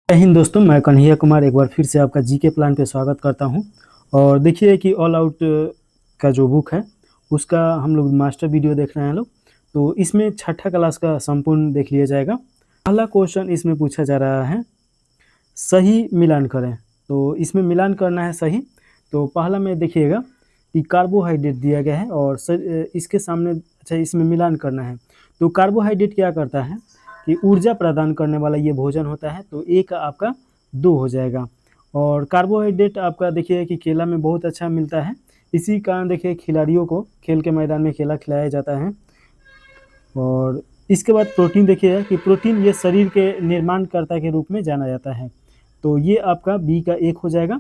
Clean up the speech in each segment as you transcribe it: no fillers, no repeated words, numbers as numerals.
जय हिंद दोस्तों, मैं कन्हैया कुमार एक बार फिर से आपका जीके प्लान पे स्वागत करता हूं। और देखिए कि ऑल आउट का जो बुक है उसका हम लोग मास्टर वीडियो देख रहे हैं लोग। तो इसमें छठा क्लास का संपूर्ण देख लिया जाएगा। पहला क्वेश्चन इसमें पूछा जा रहा है, सही मिलान करें। तो इसमें मिलान करना है सही। तो पहला में देखिएगा कि कार्बोहाइड्रेट दिया गया है और इसके सामने अच्छा इसमें मिलान करना है। तो कार्बोहाइड्रेट क्या करता है कि ऊर्जा प्रदान करने वाला ये भोजन होता है, तो एक आपका 2 हो जाएगा। और कार्बोहाइड्रेट आपका देखिए कि केला में बहुत अच्छा मिलता है, इसी कारण देखिए खिलाड़ियों को खेल के मैदान में केला खिलाया जाता है। और इसके बाद प्रोटीन देखिएगा कि प्रोटीन ये शरीर के निर्माणकर्ता के रूप में जाना जाता है, तो ये आपका बी का 1 हो जाएगा।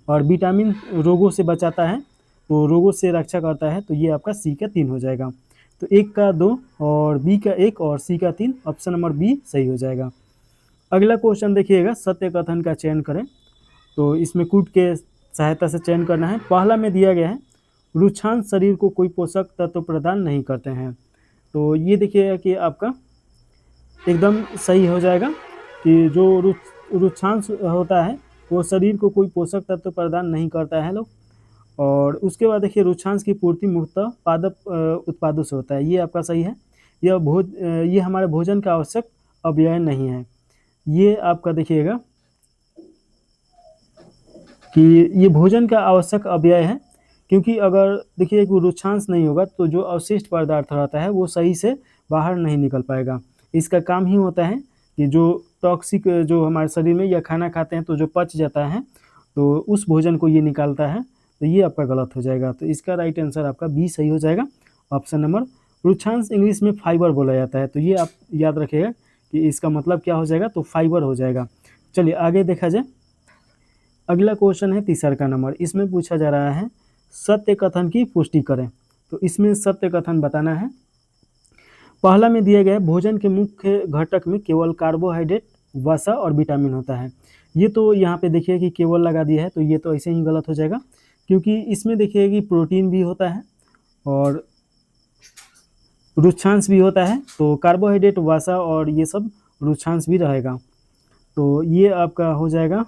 और विटामिन रोगों से बचाता है, तो रोगों से रक्षा करता है, तो ये आपका सी का 3 हो जाएगा। तो 1 का 2 और बी का 1 और सी का 3, ऑप्शन नंबर बी सही हो जाएगा। अगला क्वेश्चन देखिएगा, सत्य कथन का चयन करें। तो इसमें कूट के सहायता से चयन करना है। पहला में दिया गया है, रुक्षांश शरीर को कोई पोषक तत्व प्रदान नहीं करते हैं। तो ये देखिएगा कि आपका एकदम सही हो जाएगा कि जो रुक्षांश होता है वो शरीर को कोई पोषक तत्व प्रदान नहीं करता है लोग। और उसके बाद देखिए रुक्षांश की पूर्ति मुख्यतः पादप उत्पादों से होता है, ये आपका सही है। ये हमारे भोजन का आवश्यक अवयव नहीं है। ये आपका देखिएगा कि ये भोजन का आवश्यक अवयव है, क्योंकि अगर देखिए कि रुक्षांश नहीं होगा तो जो अवशिष्ट पदार्थ रहता है वो सही से बाहर नहीं निकल पाएगा। इसका काम ही होता है कि जो टॉक्सिक जो हमारे शरीर में या खाना खाते हैं तो जो पच जाता है तो उस भोजन को ये निकालता है। तो ये आपका गलत हो जाएगा, तो इसका राइट आंसर आपका बी सही हो जाएगा, ऑप्शन नंबर। रुक्षांश इंग्लिश में फाइबर बोला जाता है, तो ये आप याद रखिएगा कि इसका मतलब क्या हो जाएगा, तो फाइबर हो जाएगा। चलिए आगे देखा जाए। अगला क्वेश्चन है तीसरा का नंबर, इसमें पूछा जा रहा है सत्य कथन की पुष्टि करें। तो इसमें सत्य कथन बताना है। पहला में दिया गया है, भोजन के मुख्य घटक में केवल कार्बोहाइड्रेट, वसा और विटामिन होता है। ये तो यहाँ पे देखिए कि केवल लगा दिया है, तो ये तो ऐसे ही गलत हो जाएगा, क्योंकि इसमें देखिए कि प्रोटीन भी होता है और रुक्षांश भी होता है। तो कार्बोहाइड्रेट, वसा और ये सब रुक्षांश भी रहेगा, तो ये आपका हो जाएगा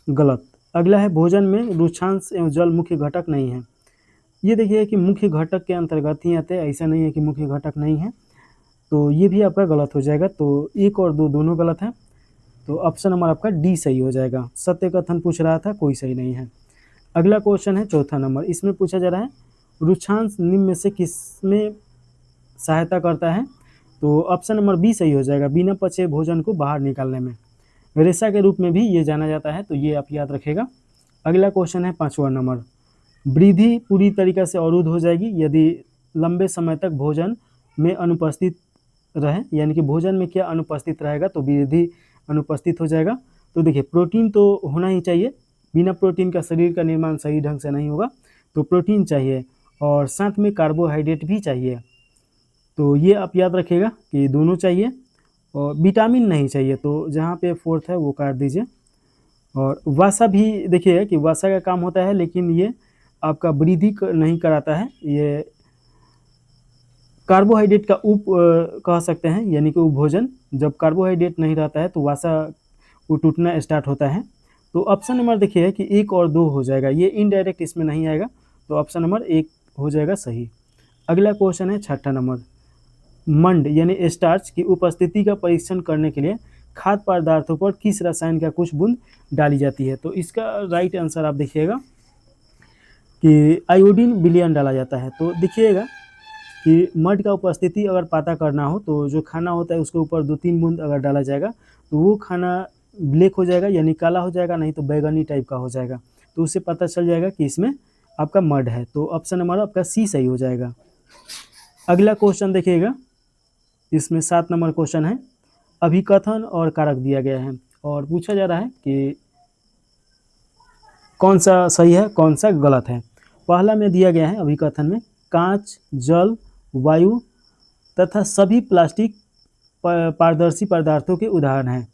गलत। अगला है, भोजन में रुक्षांश एवं जल मुख्य घटक नहीं है। ये देखिए कि मुख्य घटक के अंतर्गत ही आते हैं, ऐसा नहीं है कि मुख्य घटक नहीं है, तो ये भी आपका गलत हो जाएगा। तो 1 और 2 दोनों गलत हैं, तो ऑप्शन नंबर आपका डी सही हो जाएगा। सत्य कथन पूछ रहा था, कोई सही नहीं है। अगला क्वेश्चन है चौथा नंबर, इसमें पूछा जा रहा है रुक्षांश निम्न में से किसमें सहायता करता है। तो ऑप्शन नंबर बी सही हो जाएगा, बिना पचे भोजन को बाहर निकालने में। रेशा के रूप में भी ये जाना जाता है, तो ये आप याद रखेगा। अगला क्वेश्चन है 5वां नंबर, वृद्धि पूरी तरीके से अवरुद्ध हो जाएगी यदि लंबे समय तक भोजन में अनुपस्थित रहे, यानी कि भोजन में क्या अनुपस्थित रहेगा, तो वृद्धि अनुपस्थित हो जाएगा। तो देखिए प्रोटीन तो होना ही चाहिए, बिना प्रोटीन का शरीर का निर्माण सही ढंग से नहीं होगा, तो प्रोटीन चाहिए और साथ में कार्बोहाइड्रेट भी चाहिए। तो ये आप याद रखिएगा कि दोनों चाहिए, और विटामिन नहीं चाहिए, तो जहाँ पे 4th है वो काट दीजिए। और वसा भी देखिएगा कि वसा का काम होता है, लेकिन ये आपका वृद्धि नहीं कराता है, ये कार्बोहाइड्रेट का कह सकते हैं, यानी कि उपभोजन। जब कार्बोहाइड्रेट नहीं रहता है तो वसा वो टूटना स्टार्ट होता है। तो ऑप्शन नंबर देखिए कि 1 और 2 हो जाएगा, ये इनडायरेक्ट इसमें नहीं आएगा, तो ऑप्शन नंबर 1 हो जाएगा सही। अगला क्वेश्चन है 6ठा नंबर, मंड यानी स्टार्च की उपस्थिति का परीक्षण करने के लिए खाद्य पदार्थों पर किस रसायन का कुछ बूंद डाली जाती है। तो इसका राइट आंसर आप देखिएगा कि आयोडीन विलयन डाला जाता है। तो देखिएगा कि मड का उपस्थिति अगर पता करना हो तो जो खाना होता है उसके ऊपर 2-3 बूंद अगर डाला जाएगा तो वो खाना ब्लैक हो जाएगा, यानी काला हो जाएगा, नहीं तो बैगनी टाइप का हो जाएगा। तो उससे पता चल जाएगा कि इसमें आपका मड है, तो ऑप्शन नंबर आपका सी सही हो जाएगा। अगला क्वेश्चन देखिएगा, इसमें 7 नंबर क्वेश्चन है, अभिकथन और कारक दिया गया है और पूछा जा रहा है कि कौन सा सही है कौन सा गलत है। पहला में दिया गया है अभिकथन में, कांच, जल, वायु तथा सभी प्लास्टिक पारदर्शी पदार्थों के उदाहरण हैं।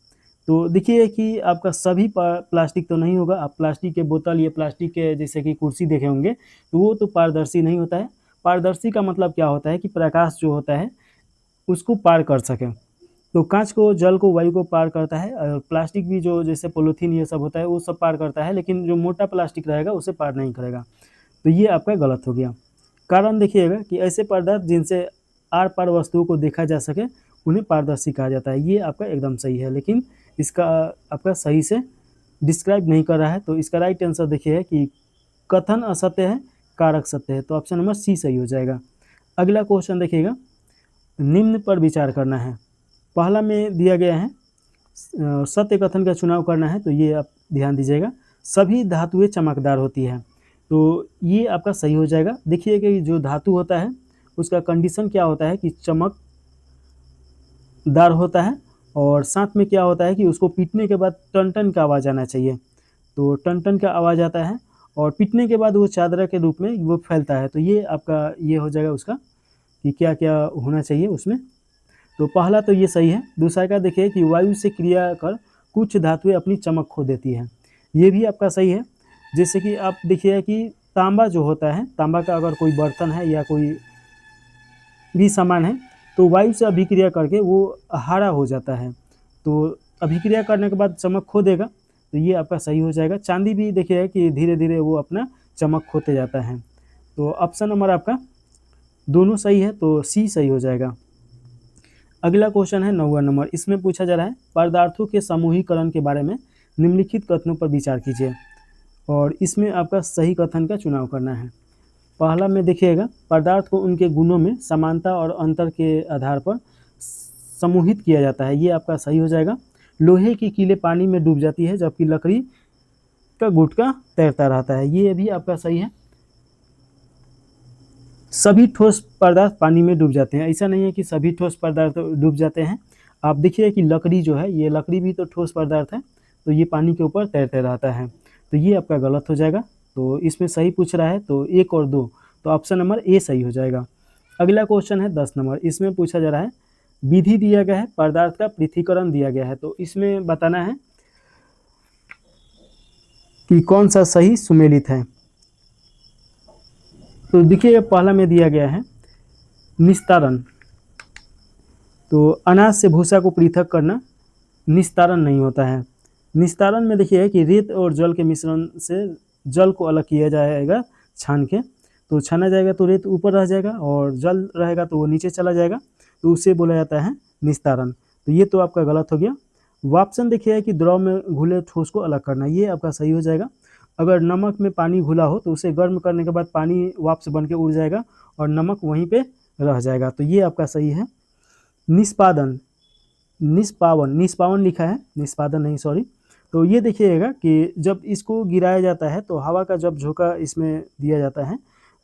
तो देखिए कि आपका सभी प्लास्टिक तो नहीं होगा, आप प्लास्टिक के बोतल या प्लास्टिक के जैसे कि कुर्सी देखे होंगे तो वो तो पारदर्शी नहीं होता है। पारदर्शी का मतलब क्या होता है कि प्रकाश जो होता है उसको पार कर सके, तो कांच को, जल को, वायु को पार करता है, और प्लास्टिक भी जो जैसे पॉलीथीन ये सब होता है वो सब पार करता है, लेकिन जो मोटा प्लास्टिक रहेगा उसे पार नहीं करेगा। तो ये आपका गलत हो गया। कारण देखिएगा कि ऐसे पदार्थ जिनसे आर पार वस्तुओं को देखा जा सके उन्हें पारदर्शी कहा जाता है। ये आपका एकदम सही है, लेकिन इसका आपका सही से डिस्क्राइब नहीं कर रहा है। तो इसका राइट आंसर देखिए है कि कथन असत्य है, कारक सत्य है। तो ऑप्शन नंबर सी सही हो जाएगा। अगला क्वेश्चन देखिएगा, निम्न पर विचार करना है। पहला में दिया गया है सत्य कथन का चुनाव करना है, तो ये आप ध्यान दीजिएगा। सभी धातुएं चमकदार होती है, तो ये आपका सही हो जाएगा। देखिए कि जो धातु होता है उसका कंडीशन क्या होता है कि चमकदार होता है, और साथ में क्या होता है कि उसको पीटने के बाद टन टन का आवाज़ आना चाहिए। तो टन टन का आवाज़ आता है, और पीटने के बाद वो चादरा के रूप में वो फैलता है। तो ये आपका ये हो जाएगा उसका कि क्या क्या होना चाहिए उसमें। तो पहला तो ये सही है। दूसरा का देखिए कि वायु से क्रिया कर कुछ धातुएं अपनी चमक खो देती है, ये भी आपका सही है। जैसे कि आप देखिए कि तांबा जो होता है, तांबा का अगर कोई बर्तन है या कोई भी सामान है, तो वायु से अभिक्रिया करके वो हरा हो जाता है। तो अभिक्रिया करने के बाद चमक खो देगा, तो ये आपका सही हो जाएगा। चांदी भी देखिए कि धीरे धीरे वो अपना चमक खोते जाता है। तो ऑप्शन नंबर आपका दोनों सही है, तो सी सही हो जाएगा। अगला क्वेश्चन है 9वां नंबर। इसमें पूछा जा रहा है पदार्थों के समूहीकरण के बारे में निम्नलिखित कथनों पर विचार कीजिए, और इसमें आपका सही कथन का चुनाव करना है। पहला में देखिएगा, पदार्थ को उनके गुणों में समानता और अंतर के आधार पर समूहित किया जाता है, ये आपका सही हो जाएगा। लोहे की कीलें पानी में डूब जाती है, जबकि लकड़ी का गुटका तैरता रहता है, ये भी आपका सही है। सभी ठोस पदार्थ पानी में डूब जाते हैं, ऐसा नहीं है कि सभी ठोस पदार्थ डूब जाते हैं। आप देखिए कि लकड़ी जो है, ये लकड़ी भी तो ठोस पदार्थ है, तो ये पानी के ऊपर तैरते रहता है। तो ये आपका गलत हो जाएगा। तो इसमें सही पूछ रहा है, तो 1 और 2, तो ऑप्शन नंबर ए सही हो जाएगा। अगला क्वेश्चन है 10 नंबर। इसमें पूछा जा रहा है विधि दिया गया है, पदार्थ का पृथक्करण दिया गया है, तो इसमें बताना है कि कौन सा सही सुमेलित है। तो देखिए पहला में दिया गया है निस्तारण। तो अनाज से भूसा को पृथक करना निस्तारण नहीं होता है। निस्तारण में देखिए कि रेत और जल के मिश्रण से जल को अलग किया जाएगा छान के। तो छाना जाएगा तो रेत ऊपर रह जाएगा, और जल रहेगा तो वो नीचे चला जाएगा, तो उसे बोला जाता है निस्तारण। तो ये तो आपका गलत हो गया। वापसन देखिए कि द्रव में घुले ठोस को अलग करना, ये आपका सही हो जाएगा। अगर नमक में पानी घुला हो तो उसे गर्म करने के बाद पानी वापस बन के उड़ जाएगा और नमक वहीं पे रह जाएगा, तो ये आपका सही है। निष्पादन, निष्पावन लिखा है, निष्पादन नहीं, सॉरी। तो ये देखिएगा कि जब इसको गिराया जाता है तो हवा का जब झोंका इसमें दिया जाता है,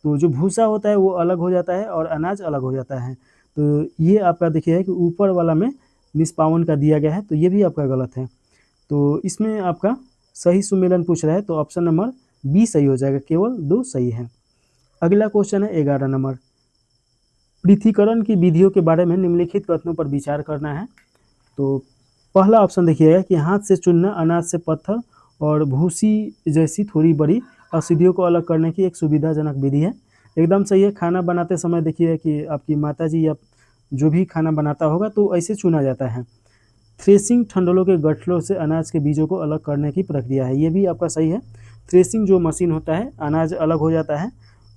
तो जो भूसा होता है वो अलग हो जाता है और अनाज अलग हो जाता है। तो ये आपका देखिए कि ऊपर वाला में निष्पावन का दिया गया है, तो ये भी आपका गलत है। तो इसमें आपका सही सुमेलन पूछ रहा है, तो ऑप्शन नंबर बी सही हो जाएगा, केवल 2 सही है। अगला क्वेश्चन है 11 नंबर। पृथक्करण की विधियों के बारे में निम्नलिखित कथनों पर विचार करना है। तो पहला ऑप्शन देखिएगा कि हाथ से चुनना अनाज से पत्थर और भूसी जैसी थोड़ी बड़ी अशुद्धियों को अलग करने की एक सुविधाजनक विधि है, एकदम सही है। खाना बनाते समय देखिए कि आपकी माताजी या जो भी खाना बनाता होगा तो ऐसे चुना जाता है। थ्रेसिंग, ठंडलों के गठलों से अनाज के बीजों को अलग करने की प्रक्रिया है, ये भी आपका सही है। थ्रेसिंग जो मशीन होता है, अनाज अलग हो जाता है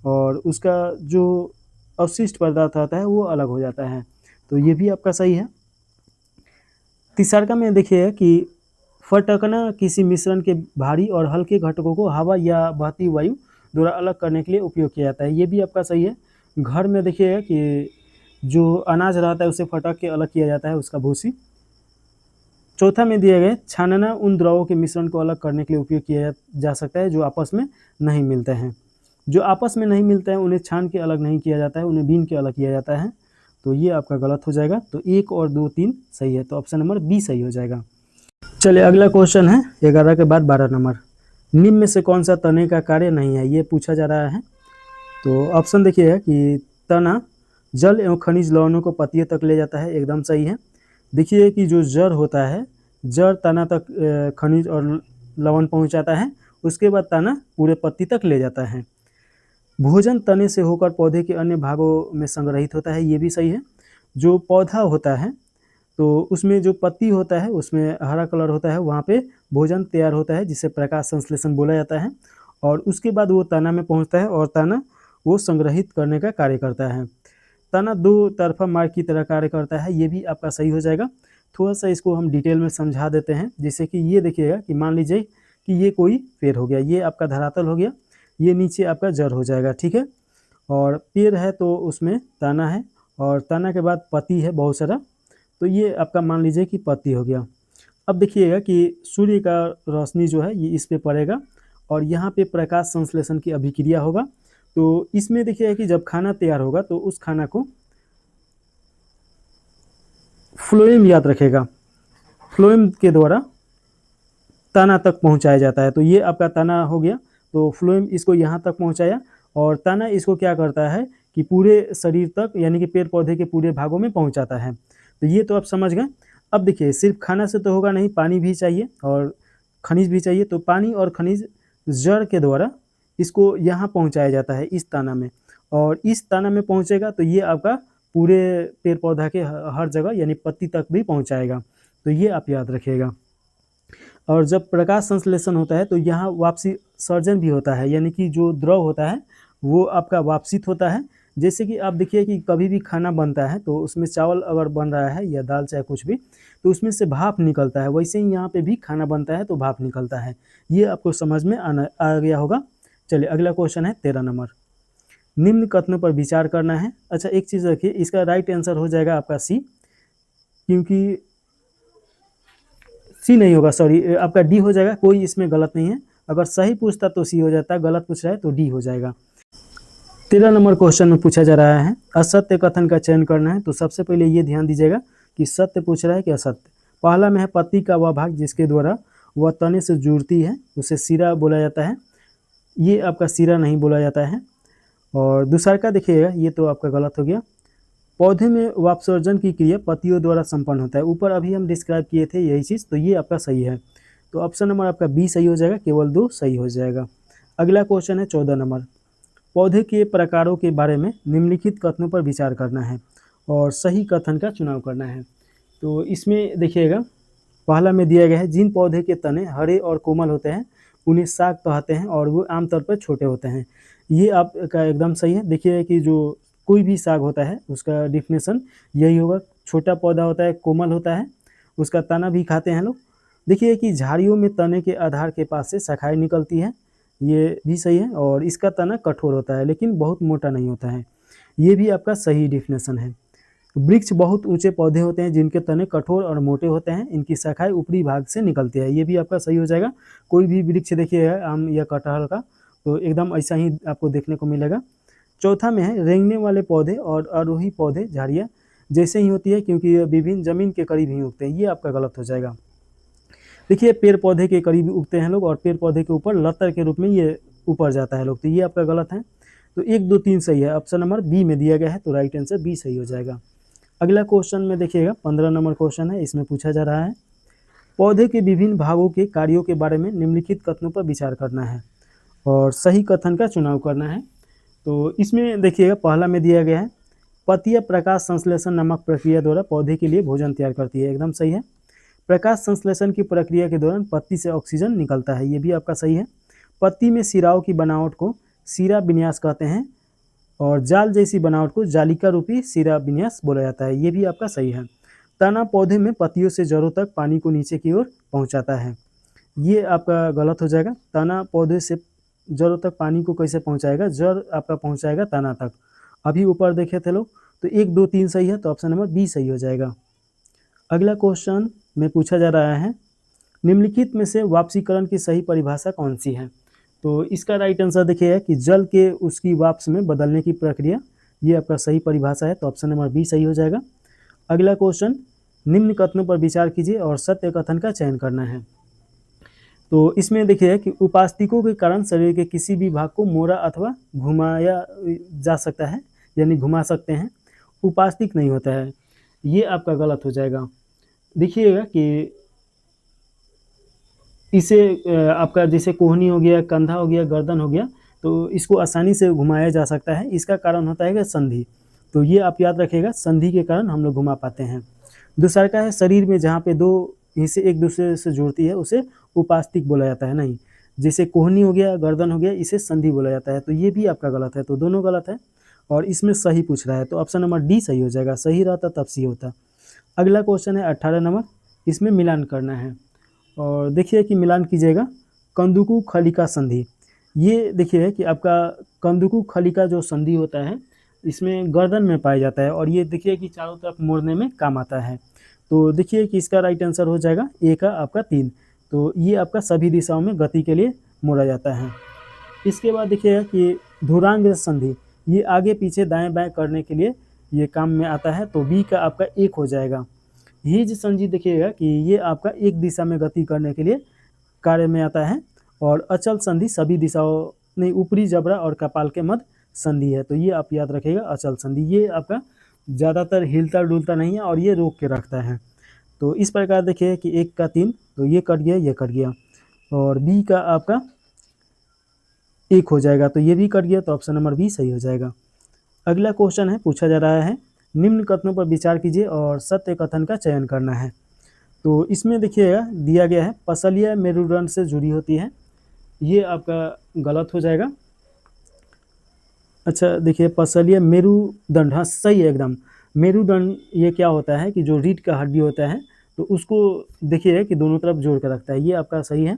और उसका जो अवशिष्ट पदार्थ आता है वो अलग हो जाता है, तो ये भी आपका सही है। तीसरा में देखिए कि फटकना किसी मिश्रण के भारी और हल्के घटकों को हवा या बहती वायु द्वारा अलग करने के लिए उपयोग किया जाता है, ये भी आपका सही है। घर में देखिएगा कि जो अनाज रहता है उसे फटक के अलग किया जाता है, उसका भूसी। चौथा में दिए गए छानना उन द्रवों के मिश्रण को अलग करने के लिए उपयोग किया जा सकता है जो आपस में नहीं मिलते हैं। जो आपस में नहीं मिलते हैं उन्हें छान के अलग नहीं किया जाता है, उन्हें बीन के अलग किया जाता है, तो ये आपका गलत हो जाएगा। तो 1 और 2 3 सही है, तो ऑप्शन नंबर बी सही हो जाएगा। चलिए अगला क्वेश्चन है 11 के बाद 12 नंबर। निम्न में से कौन सा तने का कार्य नहीं है, ये पूछा जा रहा है। तो ऑप्शन देखिए कि तना जल एवं खनिज लवणों को पत्तियों तक ले जाता है, एकदम सही है। देखिए कि जो जड़ होता है, जड़ तना तक खनिज और लवण पहुंचाता है, उसके बाद तना पूरे पत्ती तक ले जाता है। भोजन तने से होकर पौधे के अन्य भागों में संग्रहित होता है, ये भी सही है। जो पौधा होता है तो उसमें जो पत्ती होता है उसमें हरा कलर होता है, वहाँ पे भोजन तैयार होता है जिसे प्रकाश संश्लेषण बोला जाता है। और उसके बाद वो तना में पहुँचता है और तना वो संग्रहित करने का कार्य करता है। तना दो तरफा मार्ग की तरह कार्य करता है, ये भी आपका सही हो जाएगा। थोड़ा सा इसको हम डिटेल में समझा देते हैं, जैसे कि ये देखिएगा कि मान लीजिए कि ये कोई पेड़ हो गया, ये आपका धरातल हो गया, ये नीचे आपका जड़ हो जाएगा, ठीक है। और पेड़ है तो उसमें तना है और तना के बाद पत्ती है बहुत सारा, तो ये आपका मान लीजिए कि पत्ती हो गया। अब देखिएगा कि सूर्य का रोशनी जो है ये इस पे पड़ेगा और यहाँ पे प्रकाश संश्लेषण की अभिक्रिया होगा। तो इसमें देखिएगा कि जब खाना तैयार होगा तो उस खाना को फ्लोएम याद रखेगा, फ्लोएम के द्वारा तना तक पहुँचाया जाता है। तो ये आपका तना हो गया, तो फ्लोएम इसको यहाँ तक पहुँचाया और तना इसको क्या करता है कि पूरे शरीर तक यानी कि पेड़ पौधे के पूरे भागों में पहुँचाता है। तो ये तो आप समझ गए। अब देखिए सिर्फ खाना से तो होगा नहीं, पानी भी चाहिए और खनिज भी चाहिए। तो पानी और खनिज जड़ के द्वारा इसको यहाँ पहुँचाया जाता है इस तना में, और इस तना में पहुँचेगा तो ये आपका पूरे पेड़ पौधा के हर जगह यानी पत्ती तक भी पहुँचाएगा। तो ये आप याद रखिएगा। और जब प्रकाश संश्लेषण होता है तो यहाँ वापसी सर्जन भी होता है, यानी कि जो द्रव होता है वो आपका वापसित होता है। जैसे कि आप देखिए कि कभी भी खाना बनता है तो उसमें चावल अगर बन रहा है या दाल चाहे कुछ भी, तो उसमें से भाप निकलता है, वैसे ही यहाँ पे भी खाना बनता है तो भाप निकलता है। ये आपको समझ में आ गया होगा। चलिए अगला क्वेश्चन है 13 नंबर। निम्न कथनों पर विचार करना है। अच्छा एक चीज़ रखिए, इसका राइट आंसर हो जाएगा आपका सी, क्योंकि सी नहीं होगा, सॉरी आपका डी हो जाएगा, कोई इसमें गलत नहीं है। अगर सही पूछता तो सी हो जाता, गलत पूछ रहा है तो डी हो जाएगा। 13 नंबर क्वेश्चन में पूछा जा रहा है असत्य कथन का चयन करना है। तो सबसे पहले ये ध्यान दीजिएगा कि सत्य पूछ रहा है कि असत्य। पहला में है पत्ती का वह भाग जिसके द्वारा वह तने से जुड़ती है उसे सिरा बोला जाता है, ये आपका सिरा नहीं बोला जाता है। और दूसरा का देखिएगा, ये तो आपका गलत हो गया। पौधे में वापसर्जन की क्रिया पत्तियों द्वारा संपन्न होता है, ऊपर अभी हम डिस्क्राइब किए थे यही चीज़, तो ये आपका सही है। तो ऑप्शन नंबर आपका बी सही हो जाएगा, केवल 2 सही हो जाएगा। अगला क्वेश्चन है 14 नंबर। पौधे के प्रकारों के बारे में निम्नलिखित कथनों पर विचार करना है और सही कथन का चुनाव करना है। तो इसमें देखिएगा पहला में दिया गया है जिन पौधे के तने हरे और कोमल होते हैं उन्हें साग कहते हैं और वो आमतौर पर छोटे होते हैं। ये आपका एकदम सही है। देखिए कि जो कोई भी साग होता है उसका डिफिनेशन यही होगा, छोटा पौधा होता है, कोमल होता है, उसका तना भी खाते हैं लोग। देखिए कि झाड़ियों में तने के आधार के पास से शाखाएं निकलती है, ये भी सही है। और इसका तना कठोर होता है लेकिन बहुत मोटा नहीं होता है, ये भी आपका सही डिफिनेशन है। वृक्ष बहुत ऊंचे पौधे होते हैं जिनके तने कठोर और मोटे होते हैं, इनकी शाखाएं ऊपरी भाग से निकलती है, ये भी आपका सही हो जाएगा। कोई भी वृक्ष देखिएगा आम या कटहल का तो एकदम ऐसा ही आपको देखने को मिलेगा। चौथा में है रेंगने वाले पौधे और आरोही पौधे झाड़ियाँ जैसे ही होती है क्योंकि ये विभिन्न जमीन के करीब ही उगते हैं, ये आपका गलत हो जाएगा। देखिए पेड़ पौधे के करीब उगते हैं लोग और पेड़ पौधे के ऊपर लतर के रूप में ये ऊपर जाता है लोग, तो ये आपका गलत है। तो 1 2 3 सही है, ऑप्शन नंबर बी में दिया गया है, तो राइट आंसर बी सही हो जाएगा। अगला क्वेश्चन में देखिएगा 15 नंबर क्वेश्चन है, इसमें पूछा जा रहा है पौधे के विभिन्न भागों के कार्यों के बारे में निम्नलिखित कथनों पर विचार करना है और सही कथन का चुनाव करना है। तो इसमें देखिएगा पहला में दिया गया है पत्तियां प्रकाश संश्लेषण नामक प्रक्रिया द्वारा पौधे के लिए भोजन तैयार करती है, एकदम सही है। प्रकाश संश्लेषण की प्रक्रिया के दौरान पत्ती से ऑक्सीजन निकलता है, ये भी आपका सही है। पत्ती में सिराओं की बनावट को सिरा विन्यास कहते हैं और जाल जैसी बनावट को जालिका रूपी सिरा विन्यास बोला जाता है, ये भी आपका सही है। तना पौधे में पत्तियों से जड़ों तक पानी को नीचे की ओर पहुंचाता है, ये आपका गलत हो जाएगा। तना पौधे से जड़ों तक पानी को कैसे पहुंचाएगा, जड़ आपका पहुंचाएगा तना तक। अभी ऊपर देखे थे लोग, तो 1 2 3 सही है, तो ऑप्शन नंबर बी सही हो जाएगा। अगला क्वेश्चन में पूछा जा रहा है निम्नलिखित में से वापसीकरण की सही परिभाषा कौन सी है। तो इसका राइट आंसर देखिएगा कि जल के उसकी वाष्प में बदलने की प्रक्रिया, ये आपका सही परिभाषा है, तो ऑप्शन नंबर बी सही हो जाएगा। अगला क्वेश्चन निम्न कथनों पर विचार कीजिए और सत्य कथन का चयन करना है। तो इसमें देखिए कि उपास्तिकों के कारण शरीर के किसी भी भाग को मोड़ा अथवा घुमाया जा सकता है, यानी घुमा सकते हैं, उपास्तिक नहीं होता है, ये आपका गलत हो जाएगा। देखिएगा कि इसे आपका जैसे कोहनी हो गया, कंधा हो गया, गर्दन हो गया, तो इसको आसानी से घुमाया जा सकता है, इसका कारण होता है कि संधि। तो ये आप याद रखिएगा, संधि के कारण हम लोग घुमा पाते हैं। दुसारका है शरीर में जहाँ पे दो हिस्से एक दूसरे से जुड़ती है उसे उपास्तिक बोला जाता है, नहीं। जैसे कोहनी हो गया, गर्दन हो गया, इसे संधि बोला जाता है। तो ये भी आपका गलत है, तो दोनों गलत है और इसमें सही पूछ रहा है, तो ऑप्शन नंबर डी सही हो जाएगा। सही रहता तब सी होता। अगला क्वेश्चन है 18 नंबर, इसमें मिलान करना है और देखिए कि मिलान कीजिएगा कंदुकु खलिका संधि। ये देखिए कि आपका कंदुकु खलिका जो संधि होता है इसमें गर्दन में पाया जाता है और ये देखिए कि चारों तरफ मोड़ने में काम आता है। तो देखिए कि इसका राइट आंसर हो जाएगा ए का आपका 3। तो ये आपका सभी दिशाओं में गति के लिए मोड़ा जाता है। इसके बाद देखिएगा कि धुरांग संधि, ये आगे पीछे दाएं बाएं करने के लिए ये काम में आता है। तो बी का आपका 1 हो जाएगा। हिज संधि देखिएगा कि ये आपका एक दिशा में गति करने के लिए कार्य में आता है और अचल संधि सभी दिशाओं में ऊपरी जबड़ा और कपाल के मध्य संधि है। तो ये आप याद रखिएगा अचल संधि, ये आपका ज़्यादातर हिलता डुलता नहीं है और ये रोक के रखता है। तो इस प्रकार देखिए कि 1 का 3, तो ये कट गया, ये कट गया और बी का आपका 1 हो जाएगा, तो ये भी कट गया, तो ऑप्शन नंबर बी सही हो जाएगा। अगला क्वेश्चन है, पूछा जा रहा है निम्न कथनों पर विचार कीजिए और सत्य कथन का चयन करना है। तो इसमें देखिएगा दिया गया है पसलिया मेरुदंड से जुड़ी होती है, ये आपका गलत हो जाएगा। अच्छा देखिए पसलिया मेरुदंड, हाँ सही है एकदम। मेरुदंड ये क्या होता है कि जो रीढ़ का हड्डी होता है तो उसको देखिए कि दोनों तरफ जोड़ कर रखता है, ये आपका सही है।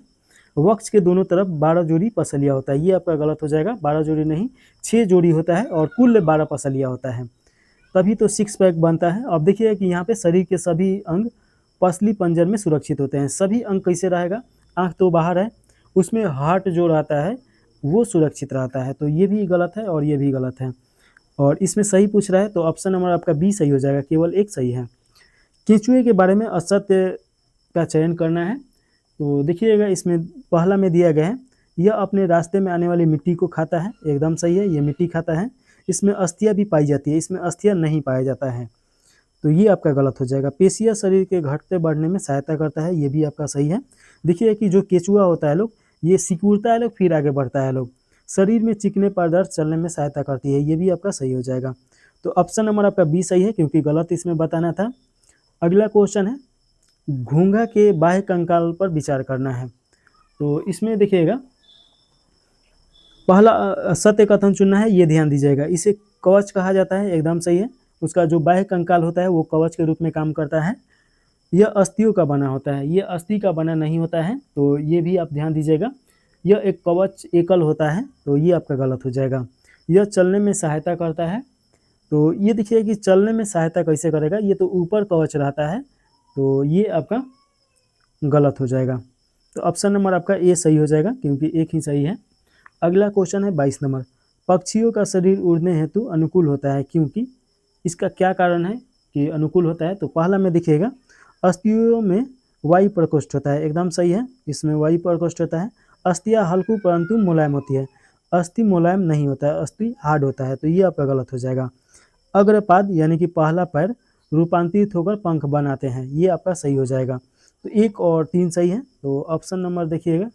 वक्ष के दोनों तरफ 12 जोड़ी पसलिया होता है, ये आपका गलत हो जाएगा। 12 जोड़ी नहीं 6 जोड़ी होता है और कुल 12 पसलिया होता है, तभी तो 6 पैक बनता है। अब देखिए कि यहाँ पे शरीर के सभी अंग पसली पंजर में सुरक्षित होते हैं। सभी अंग कैसे रहेगा, आँख तो बाहर है, उसमें हार्ट जो रहता है वो सुरक्षित रहता है। तो ये भी गलत है और ये भी गलत है और इसमें सही पूछ रहा है, तो ऑप्शन नंबर आपका बी सही हो जाएगा, केवल एक सही है। केंचुए के बारे में असत्य का चयन करना है। तो देखिएगा इसमें पहला में दिया गया है यह अपने रास्ते में आने वाली मिट्टी को खाता है, एकदम सही है, ये मिट्टी खाता है। इसमें अस्थियाँ भी पाई जाती है, इसमें अस्थियाँ नहीं पाया जाता है, तो ये आपका गलत हो जाएगा। पेशियाँ शरीर के घटते बढ़ने में सहायता करता है, ये भी आपका सही है। देखिए कि जो केचुआ होता है लोग, ये सिकुड़ता है लोग फिर आगे बढ़ता है लोग, शरीर में चिकने पदार्थ चलने में सहायता करती है, ये भी आपका सही हो जाएगा। तो ऑप्शन नंबर आपका बी सही है क्योंकि गलत इसमें बताना था। अगला क्वेश्चन है घोंघा के बाह्य कंकाल पर विचार करना है। तो इसमें देखिएगा पहला सत्य कथन चुनना है, ये ध्यान दीजिएगा। इसे कवच कहा जाता है, एकदम सही है। उसका जो बाह्य कंकाल होता है वो कवच के रूप में काम करता है। यह अस्थियों का बना होता है, ये अस्थि का बना नहीं होता है, तो ये भी आप ध्यान दीजिएगा। यह एक कवच एकल होता है, तो ये आपका गलत हो जाएगा। यह चलने में सहायता करता है, तो ये देखिए कि चलने में सहायता कैसे करेगा, ये तो ऊपर कवच रहता है, तो ये आपका गलत हो जाएगा। तो ऑप्शन नंबर आपका ए सही हो जाएगा क्योंकि एक ही सही है। अगला क्वेश्चन है 22 नंबर, पक्षियों का शरीर उड़ने हेतु अनुकूल होता है क्योंकि, इसका क्या कारण है कि अनुकूल होता है। तो पहला में देखिएगा अस्थियों में वायु प्रकोष्ठ होता है, एकदम सही है, इसमें वायु प्रकोष्ठ होता है। अस्थियाँ हल्कू परंतु मुलायम होती है, अस्थि मुलायम नहीं होता है, अस्थि हार्ड होता है, तो ये आपका गलत हो जाएगा। अग्रपाद यानी कि पहला पैर रूपांतरित होकर पंख बनाते हैं, ये आपका सही हो जाएगा। तो 1 और 3 सही है, तो ऑप्शन नंबर देखिएगा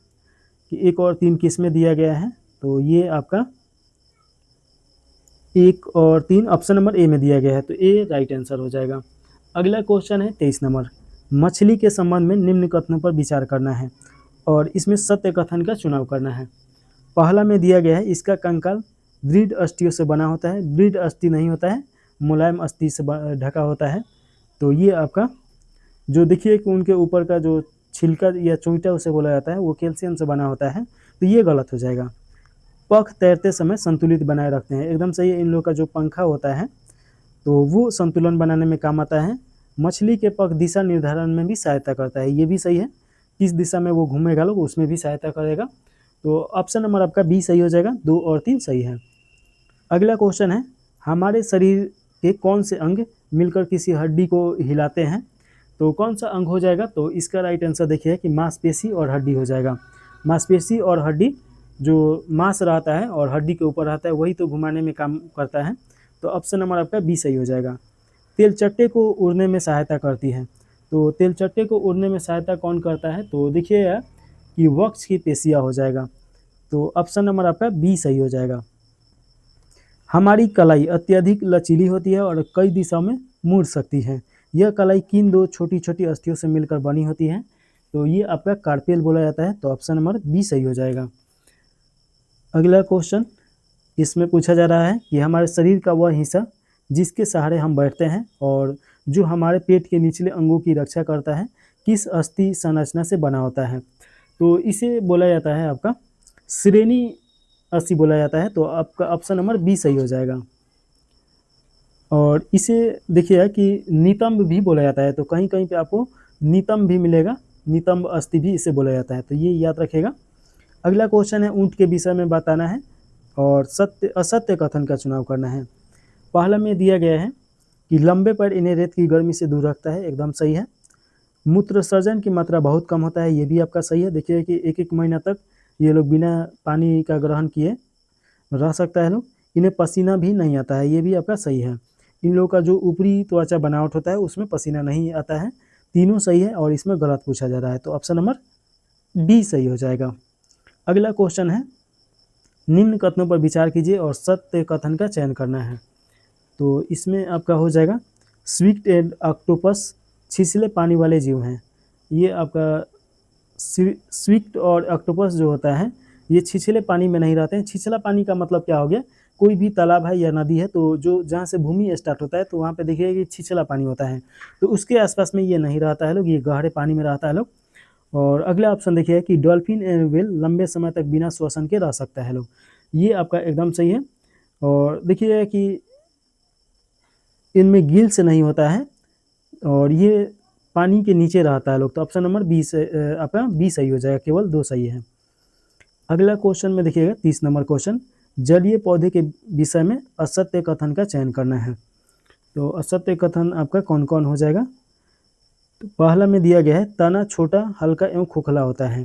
कि 1 और 3 किस में दिया गया है, तो ये आपका 1 और 3 ऑप्शन नंबर ए में दिया गया है, तो ए राइट आंसर हो जाएगा। अगला क्वेश्चन है 23 नंबर, मछली के संबंध में निम्न कथनों पर विचार करना है और इसमें सत्य कथन का चुनाव करना है। पहला में दिया गया है इसका कंकाल दृढ़ अस्थियों से बना होता है, दृढ़ अस्थि नहीं होता है, मुलायम अस्थि से ढका होता है। तो ये आपका जो देखिए कि उनके ऊपर का जो छिलका या चोइटा उसे बोला जाता है वो कैल्शियम से बना होता है, तो ये गलत हो जाएगा। पख तैरते समय संतुलित बनाए रखते हैं, एकदम सही है। इन लोग का जो पंखा होता है तो वो संतुलन बनाने में काम आता है। मछली के पख दिशा निर्धारण में भी सहायता करता है, ये भी सही है, किस दिशा में वो घूमेगा लोग उसमें भी सहायता करेगा। तो ऑप्शन नंबर आपका बी सही हो जाएगा, 2 और 3 सही है। अगला क्वेश्चन है हमारे शरीर के कौन से अंग मिलकर किसी हड्डी को हिलाते हैं, तो कौन सा अंग हो जाएगा। तो इसका राइट आंसर देखिए कि मांसपेशी और हड्डी हो जाएगा। मांसपेशी और हड्डी, जो मांस रहता है और हड्डी के ऊपर रहता है वही तो घुमाने में काम करता है, तो ऑप्शन नंबर आपका बी सही हो जाएगा। तेलचट्टे को उड़ने में सहायता करती है, तो तेलचट्टे को उड़ने में सहायता कौन करता है, तो देखिए कि वक्ष की पेशियाँ हो जाएगा, तो ऑप्शन नंबर आपका बी सही हो जाएगा। हमारी कलाई अत्यधिक लचीली होती है और कई दिशाओं में मुड़ सकती है, यह कलाई किन दो छोटी छोटी अस्थियों से मिलकर बनी होती है? तो ये आपका कार्पेल बोला जाता है। तो ऑप्शन नंबर बी सही हो जाएगा। अगला क्वेश्चन इसमें पूछा जा रहा है कि हमारे शरीर का वह हिस्सा जिसके सहारे हम बैठते हैं और जो हमारे पेट के निचले अंगों की रक्षा करता है, किस अस्थि संरचना से बना होता है? तो इसे बोला जाता है आपका श्रेणी अस्थि बोला जाता है। तो आपका ऑप्शन नंबर बी सही हो जाएगा। और इसे देखिए कि नितंब भी बोला जाता है। तो कहीं कहीं पे आपको नितंब भी मिलेगा, नितंब अस्थि भी इसे बोला जाता है। तो ये याद रखिएगा। अगला क्वेश्चन है ऊंट के विषय में बताना है और सत्य असत्य कथन का चुनाव करना है। पहला में दिया गया है कि लंबे पैर इन्हें रेत की गर्मी से दूर रखता है, एकदम सही है। मूत्र सर्जन की मात्रा बहुत कम होता है, ये भी आपका सही है। देखिए कि एक महीना तक ये लोग बिना पानी का ग्रहण किए रह सकता है लोग। इन्हें पसीना भी नहीं आता है, ये भी आपका सही है। इन लोगों का जो ऊपरी त्वचा बनावट होता है उसमें पसीना नहीं आता है। तीनों सही है और इसमें गलत पूछा जा रहा है। तो ऑप्शन नंबर डी सही हो जाएगा। अगला क्वेश्चन है निम्न कथनों पर विचार कीजिए और सत्य कथन का चयन करना है। तो इसमें आपका हो जाएगा स्विफ्ट एंड ऑक्टोपस छिछले पानी वाले जीव हैं। ये आपका स्विफ्ट और ऑक्टोपस जो होता है ये छिछले पानी में नहीं रहते हैं। छिछला पानी का मतलब क्या हो गया? कोई भी तालाब है या नदी है तो जो जहाँ से भूमि स्टार्ट होता है तो वहाँ पे देखिए कि छिछला पानी होता है, तो उसके आसपास में ये नहीं रहता है लोग, ये गहरे पानी में रहता है लोग। और अगला ऑप्शन देखिए कि डॉल्फिन एंड व्हेल लंबे समय तक बिना श्वसन के रह सकता है लोग, ये आपका एकदम सही है। और देखिए कि इनमें गिल से नहीं होता है और ये पानी के नीचे रहता है लोग। तो ऑप्शन नंबर बी से आपका बी सही हो जाएगा, केवल 2 सही है। अगला क्वेश्चन में देखिएगा 30 नंबर क्वेश्चन जलीय पौधे के विषय में असत्य कथन का चयन करना है। तो असत्य कथन आपका कौन कौन हो जाएगा? तो पहला में दिया गया है तना छोटा हल्का एवं खोखला होता है।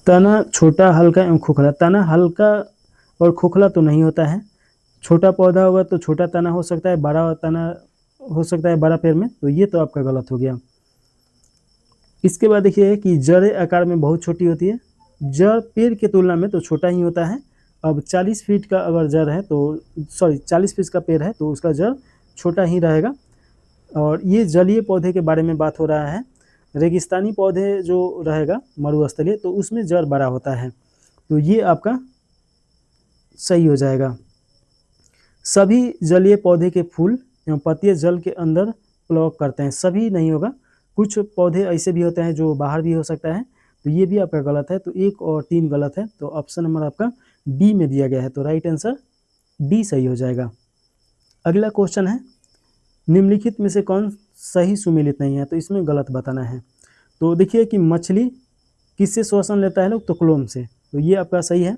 तना छोटा हल्का एवं खोखला, तना हल्का और खोखला तो नहीं होता है। छोटा पौधा होगा तो छोटा तना हो सकता है, बड़ा तना हो सकता है बड़ा पेड़ में, तो ये तो आपका गलत हो गया। इसके बाद देखिए कि जड़ें आकार में बहुत छोटी होती है। जड़ पेड़ की तुलना में तो छोटा ही होता है। अब 40 फीट का अगर जड़ है तो 40 फीट का पेड़ है तो उसका जड़ छोटा ही रहेगा। और ये जलीय पौधे के बारे में बात हो रहा है। रेगिस्तानी पौधे जो रहेगा मरुस्थलीय तो उसमें जड़ बड़ा होता है, तो ये आपका सही हो जाएगा। सभी जलीय पौधे के फूल एवं पत्तियां जल के अंदर प्लॉग करते हैं, सभी नहीं होगा, कुछ पौधे ऐसे भी होते हैं जो बाहर भी हो सकता है, तो ये भी आपका गलत है। तो 1 और 3 गलत है। तो ऑप्शन नंबर आपका डी में दिया गया है, तो राइट आंसर डी सही हो जाएगा। अगला क्वेश्चन है निम्नलिखित में से कौन सही सुमेलित नहीं है? तो इसमें गलत बताना है। तो देखिए कि मछली किससे श्वसन लेता है लोग? तो क्लोम से, तो ये आपका सही है।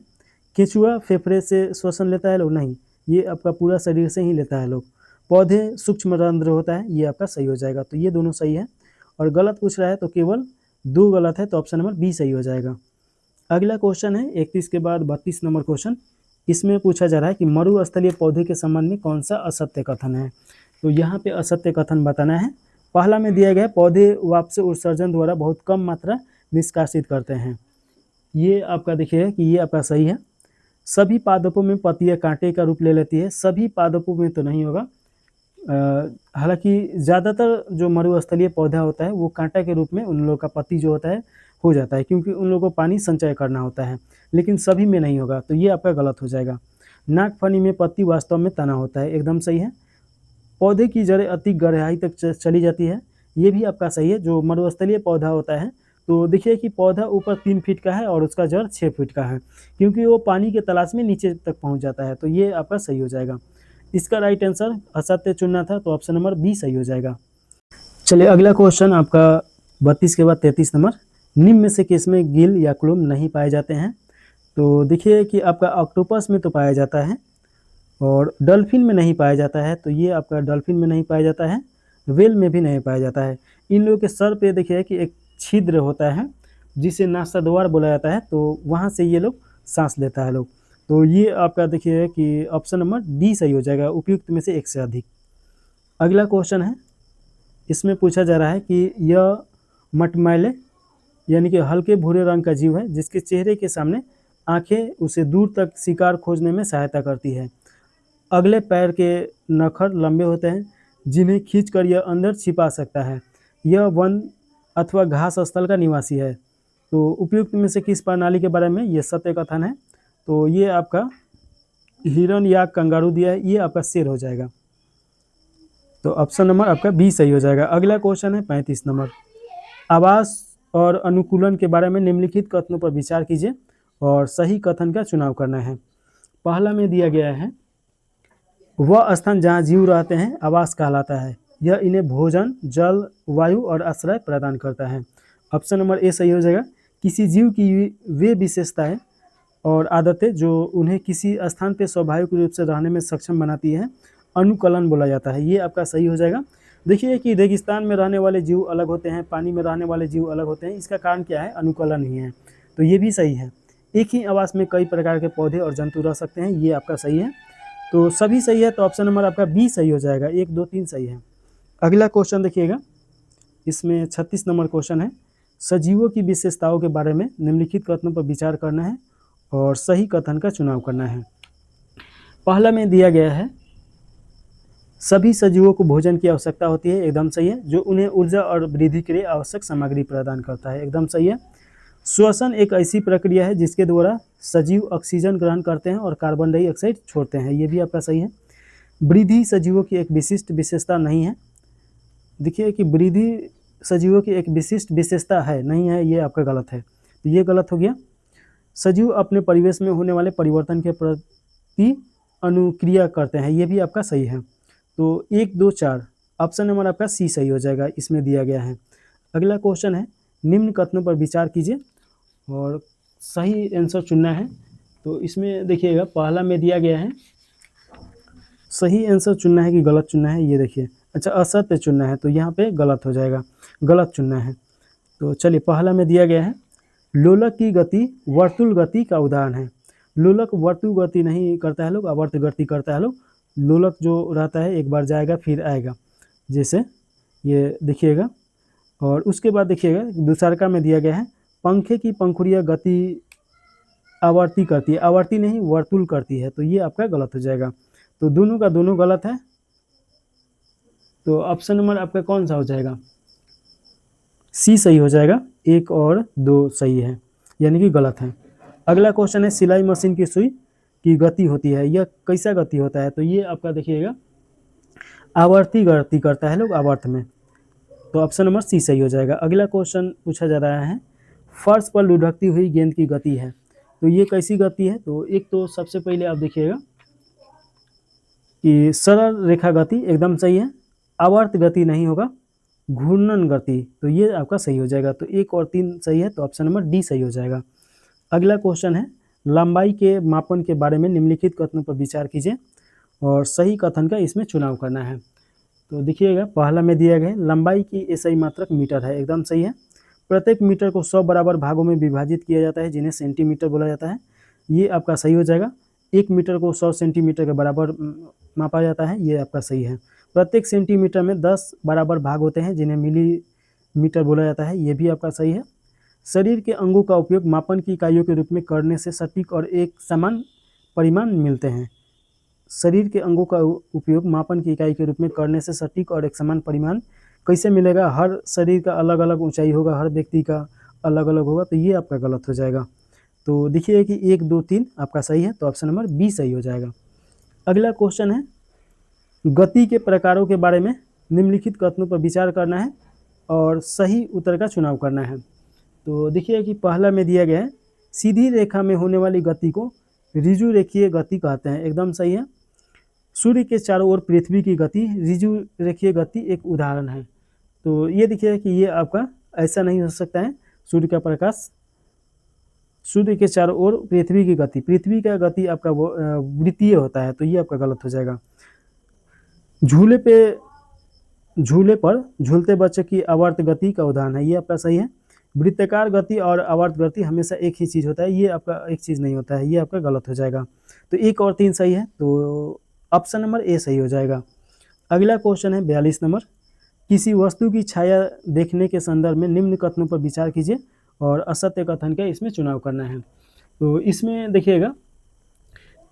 केंचुआ फेफड़े से श्वसन लेता है लोग? नहीं, ये आपका पूरा शरीर से ही लेता है लोग। पौधे सूक्ष्म रंध्र होता है, ये आपका सही हो जाएगा। तो ये दोनों सही है। और गलत पूछ रहा है तो केवल 2 गलत है, तो ऑप्शन नंबर बी सही हो जाएगा। अगला क्वेश्चन है 31 के बाद 32 नंबर क्वेश्चन। इसमें पूछा जा रहा है कि मरुस्थलीय पौधे के संबंध में कौन सा असत्य कथन है? तो यहाँ पे असत्य कथन बताना है। पहला में दिया गया पौधे वापसी उत्सर्जन द्वारा बहुत कम मात्रा निष्कासित करते हैं, ये आपका देखिए कि ये आपका सही है। सभी पादपों में पत्तियां कांटे का रूप ले लेती है, सभी पादपों में तो नहीं होगा। हालांकि ज़्यादातर जो मरुस्थलीय पौधा होता है वो कांटा के रूप में उन लोगों का पत्ती जो होता है हो जाता है, क्योंकि उन लोगों को पानी संचय करना होता है, लेकिन सभी में नहीं होगा, तो ये आपका गलत हो जाएगा। नागफनी में पत्ती वास्तव में तना होता है, एकदम सही है। पौधे की जड़ें अति गहराई तक चली जाती है, ये भी आपका सही है। जो मरुस्थलीय पौधा होता है तो देखिए कि पौधा ऊपर 3 फीट का है और उसका जड़ 6 फीट का है, क्योंकि वो पानी के तलाश में नीचे तक पहुंच जाता है, तो ये आपका सही हो जाएगा। इसका राइट आंसर असत्य चुनना था, तो ऑप्शन नंबर बी सही हो जाएगा। चलिए अगला क्वेश्चन आपका 32 के बाद 33 नंबर। निम्न में से किसमें गिल या क्लोम नहीं पाए जाते हैं? तो देखिए कि आपका ऑक्टोपस में तो पाया जाता है और डॉल्फिन में नहीं पाया जाता है, तो ये आपका डॉल्फिन में नहीं पाया जाता है, व्हेल में भी नहीं पाया जाता है। इन लोगों के सर पे देखिए कि एक छिद्र होता है जिसे नासाद्वार बोला जाता है, तो वहाँ से ये लोग सांस लेता है लोग। तो ये आपका देखिए कि ऑप्शन नंबर डी सही हो जाएगा, उपयुक्त में से एक से अधिक। अगला क्वेश्चन है, इसमें पूछा जा रहा है कि यह मटमैले यानी कि हल्के भूरे रंग का जीव है जिसके चेहरे के सामने आंखें उसे दूर तक शिकार खोजने में सहायता करती है। अगले पैर के नखर लंबे होते हैं जिन्हें खींचकर यह अंदर छिपा सकता है। यह वन अथवा घास स्थल का निवासी है। तो उपयुक्त में से किस प्रणाली के बारे में ये सत्य कथन है? तो ये आपका हिरन या कंगारू दिया है, ये आपका शेर हो जाएगा। तो ऑप्शन नंबर आपका बी सही हो जाएगा। अगला क्वेश्चन है 35 नंबर। आवास और अनुकूलन के बारे में निम्नलिखित कथनों पर विचार कीजिए और सही कथन का चुनाव करना है। पहला में दिया गया है, वह स्थान जहाँ जीव रहते हैं आवास कहलाता है। यह इन्हें भोजन, जल, वायु और आश्रय प्रदान करता है। ऑप्शन नंबर ए सही हो जाएगा। किसी जीव की वे विशेषताएं और आदतें जो उन्हें किसी स्थान पर स्वाभाविक रूप से रहने में सक्षम बनाती है, अनुकलन बोला जाता है। ये आपका सही हो जाएगा। देखिए कि रेगिस्तान में रहने वाले जीव अलग होते हैं, पानी में रहने वाले जीव अलग होते हैं। इसका कारण क्या है? अनुकलन ही है। तो ये भी सही है। एक ही आवास में कई प्रकार के पौधे और जंतु रह सकते हैं, ये आपका सही है। तो सभी सही है, तो ऑप्शन नंबर आपका बी सही हो जाएगा। 1, 2, 3 सही है। अगला क्वेश्चन देखिएगा, इसमें 36 नंबर क्वेश्चन है। सजीवों की विशेषताओं के बारे में निम्नलिखित कथनों पर विचार करना है और सही कथन का चुनाव करना है। पहला में दिया गया है, सभी सजीवों को भोजन की आवश्यकता होती है, एकदम सही है, जो उन्हें ऊर्जा और वृद्धि के लिए आवश्यक सामग्री प्रदान करता है, एकदम सही है। श्वसन एक ऐसी प्रक्रिया है जिसके द्वारा सजीव ऑक्सीजन ग्रहण करते हैं और कार्बन डाइऑक्साइड छोड़ते हैं, ये भी आपका सही है। वृद्धि सजीवों की एक विशिष्ट विशेषता नहीं है। देखिए कि वृद्धि सजीवों की एक विशिष्ट विशेषता है, नहीं है, ये आपका गलत है, तो ये गलत हो गया। सजीव अपने परिवेश में होने वाले परिवर्तन के प्रति अनुक्रिया करते हैं, ये भी आपका सही है। तो 1, 2, 4 ऑप्शन नंबर आपका सी सही हो जाएगा, इसमें दिया गया है। अगला क्वेश्चन है, निम्न कथनों पर विचार कीजिए और सही आंसर चुनना है। तो इसमें देखिएगा, पहला में दिया गया है, सही आंसर चुनना है कि गलत चुनना है, ये देखिए। अच्छा, असत्य चुनना है, तो यहाँ पे गलत हो जाएगा, गलत चुनना है। तो चलिए, पहला में दिया गया है, लोलक की गति वर्तुल गति का उदाहरण है। लोलक वर्तुल गति नहीं करता है लोग, आवर्त गति करता है लोग। लोलक जो रहता है एक बार जाएगा फिर आएगा, जैसे ये देखिएगा। और उसके बाद देखिएगा, दूसरका में दिया गया है, पंखे की पंखुड़ियाँ गति आवर्ती करती है, आवर्ती नहीं वर्तुल करती है, तो ये आपका गलत हो जाएगा। तो दोनों का दोनों गलत है। तो ऑप्शन नंबर आपका कौन सा हो जाएगा? सी सही हो जाएगा। 1 और 2 सही है, यानी कि गलत है। अगला क्वेश्चन है, सिलाई मशीन की सुई की गति होती है, यह कैसा गति होता है? तो ये आपका देखिएगा, आवर्ती गति करता है लोग, आवर्त में। तो ऑप्शन नंबर सी सही हो जाएगा। अगला क्वेश्चन पूछा जा रहा है, फर्श पर लुढ़कती हुई गेंद की गति है, तो ये कैसी गति है? तो एक तो सबसे पहले आप देखिएगा कि सरल रेखा गति, एकदम सही है। आवर्त गति नहीं होगा, घूर्णन गति, तो ये आपका सही हो जाएगा। तो 1 और 3 सही है, तो ऑप्शन नंबर डी सही हो जाएगा। अगला क्वेश्चन है, लंबाई के मापन के बारे में निम्नलिखित कथनों पर विचार कीजिए और सही कथन का इसमें चुनाव करना है। तो देखिएगा, पहला में दिया गया, लंबाई की एसआई मात्रक मीटर है, एकदम सही है। प्रत्येक मीटर को 100 बराबर भागों में विभाजित किया जाता है, जिन्हें सेंटीमीटर बोला जाता है, ये आपका सही हो जाएगा। 1 मीटर को 100 सेंटीमीटर के बराबर मापा जाता है, ये आपका सही है। प्रत्येक सेंटीमीटर में 10 बराबर भाग होते हैं, जिन्हें मिलीमीटर बोला जाता है, ये भी आपका सही है। शरीर के अंगों का उपयोग मापन की इकाइयों के रूप में करने से सटीक और एक समान परिमाण मिलते हैं। शरीर के अंगों का उपयोग मापन की इकाई के रूप में करने से सटीक और एक समान परिमाण कैसे मिलेगा? हर शरीर का अलग अलग ऊंचाई होगा, हर व्यक्ति का अलग अलग होगा, तो ये आपका गलत हो जाएगा। तो देखिए कि 1, 2, 3 आपका सही है, तो ऑप्शन नंबर बी सही हो जाएगा। अगला क्वेश्चन है, गति के प्रकारों के बारे में निम्नलिखित कथनों पर विचार करना है और सही उत्तर का चुनाव करना है। तो देखिए कि पहला में दिया गया है, सीधी रेखा में होने वाली गति को ऋजु रेखीय गति कहते हैं, एकदम सही है। सूर्य के चारों ओर पृथ्वी की गति ऋजु रेखीय गति एक उदाहरण है। तो ये देखिए कि ये आपका ऐसा नहीं हो सकता है, सूर्य का प्रकाश, सूर्य के चारों ओर पृथ्वी की गति, पृथ्वी का गति आपका वृत्तीय होता है, तो ये आपका गलत हो जाएगा। झूले पर झूलते बच्चे की आवर्त गति का उदाहरण है, ये आपका सही है। वृत्ताकार गति और आवर्त गति हमेशा एक ही चीज़ होता है, ये आपका एक चीज़ नहीं होता है, ये आपका गलत हो जाएगा। तो 1 और 3 सही है, तो ऑप्शन नंबर ए सही हो जाएगा। अगला क्वेश्चन है 42 नंबर, किसी वस्तु की छाया देखने के संदर्भ में निम्न कथनों पर विचार कीजिए और असत्य कथन का इसमें चुनाव करना है। तो इसमें देखिएगा,